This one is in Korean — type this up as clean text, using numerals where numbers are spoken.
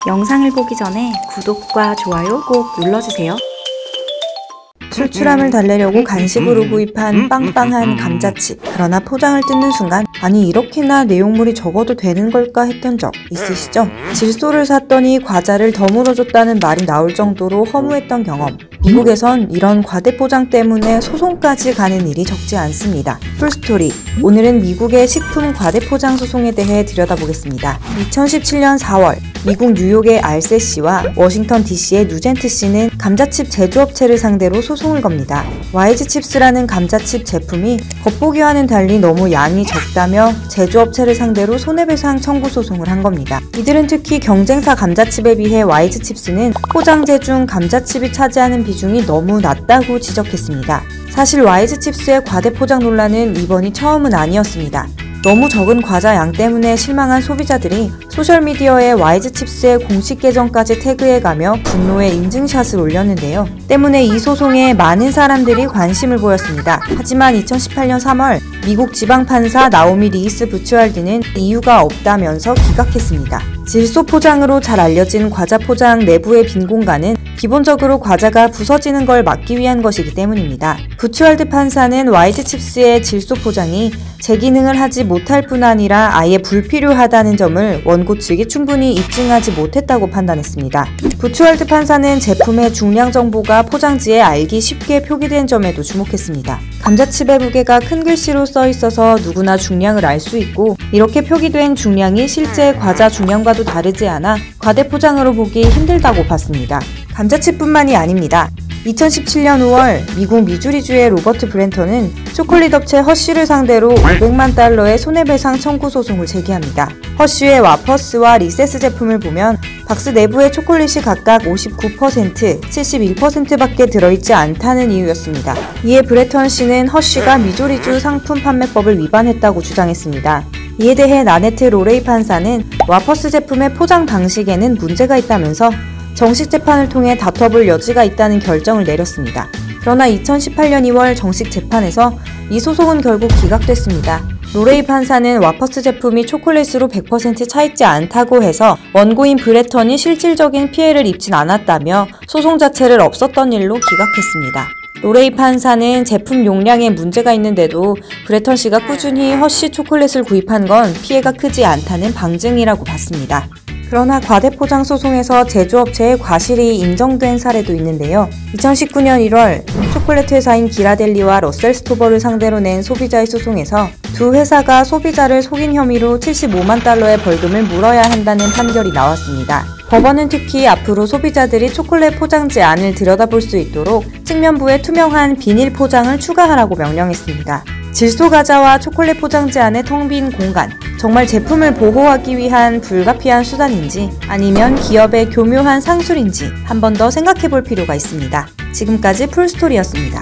영상을 보기 전에 구독과 좋아요 꼭 눌러주세요. 출출함을 달래려고 간식으로 구입한 빵빵한 감자칩. 그러나 포장을 뜯는 순간 아니 이렇게나 내용물이 적어도 되는 걸까 했던 적 있으시죠? 질소를 샀더니 과자를 더 물어줬다는 말이 나올 정도로 허무했던 경험. 미국에선 이런 과대포장 때문에 소송까지 가는 일이 적지 않습니다. 풀스토리, 오늘은 미국의 식품 과대포장 소송에 대해 들여다보겠습니다. 2017년 4월 미국 뉴욕의 알세 씨와 워싱턴 DC의 누젠트 씨는 감자칩 제조업체를 상대로 소송을 겁니다. 와이즈칩스라는 감자칩 제품이 겉보기와는 달리 너무 양이 적다며 제조업체를 상대로 손해배상 청구 소송을 한 겁니다. 이들은 특히 경쟁사 감자칩에 비해 와이즈칩스는 포장재 중 감자칩이 차지하는 비중이 너무 낮다고 지적했습니다. 사실 와이즈칩스의 과대포장 논란은 이번이 처음은 아니었습니다. 너무 적은 과자 양 때문에 실망한 소비자들이 소셜미디어에 와이즈칩스의 공식 계정까지 태그해가며 분노의 인증샷을 올렸는데요. 때문에 이 소송에 많은 사람들이 관심을 보였습니다. 하지만 2018년 3월 미국 지방판사 나오미 리이스 부츠왈드는 이유가 없다면서 기각했습니다. 질소 포장으로 잘 알려진 과자 포장 내부의 빈 공간은 기본적으로 과자가 부서지는 걸 막기 위한 것이기 때문입니다. 부츠왈드 판사는 와이즈칩스의 질소 포장이 제 기능을 하지 못할 뿐 아니라 아예 불필요하다는 점을 원고 측이 충분히 입증하지 못했다고 판단했습니다. 부츠왈드 판사는 제품의 중량 정보가 포장지에 알기 쉽게 표기된 점에도 주목했습니다. 감자칩의 무게가 큰 글씨로 써 있어서 누구나 중량을 알 수 있고 이렇게 표기된 중량이 실제 과자 중량과도 다르지 않아 과대포장으로 보기 힘들다고 봤습니다. 감자칩뿐만이 아닙니다. 2017년 5월 미국 미주리주의 로버트 브렌턴은 초콜릿 업체 허쉬를 상대로 $500만 달러의 손해배상 청구 소송을 제기합니다. 허쉬의 와퍼스와 리세스 제품을 보면 박스 내부의 초콜릿이 각각 59%, 71%밖에 들어있지 않다는 이유였습니다. 이에 브렌턴 씨는 허쉬가 미주리주 상품 판매법을 위반했다고 주장했습니다. 이에 대해 나네트 로레이 판사는 와퍼스 제품의 포장 방식에는 문제가 있다면서 정식 재판을 통해 다퉈볼 여지가 있다는 결정을 내렸습니다. 그러나 2018년 2월 정식 재판에서 이 소송은 결국 기각됐습니다. 로레이 판사는 와퍼스 제품이 초콜릿으로 100% 차있지 않다고 해서 원고인 브레턴이 실질적인 피해를 입진 않았다며 소송 자체를 없었던 일로 기각했습니다. 로레이 판사는 제품 용량에 문제가 있는데도 브레턴 씨가 꾸준히 허쉬 초콜릿을 구입한 건 피해가 크지 않다는 방증이라고 봤습니다. 그러나 과대포장 소송에서 제조업체의 과실이 인정된 사례도 있는데요. 2019년 1월 초콜릿 회사인 기라델리와 러셀 스토버를 상대로 낸 소비자의 소송에서 두 회사가 소비자를 속인 혐의로 $75만 달러의 벌금을 물어야 한다는 판결이 나왔습니다. 법원은 특히 앞으로 소비자들이 초콜릿 포장지 안을 들여다볼 수 있도록 측면부에 투명한 비닐 포장을 추가하라고 명령했습니다. 질소 과자와 초콜릿 포장지 안의 텅 빈 공간, 정말 제품을 보호하기 위한 불가피한 수단인지 아니면 기업의 교묘한 상술인지 한 번 더 생각해 볼 필요가 있습니다. 지금까지 풀스토리였습니다.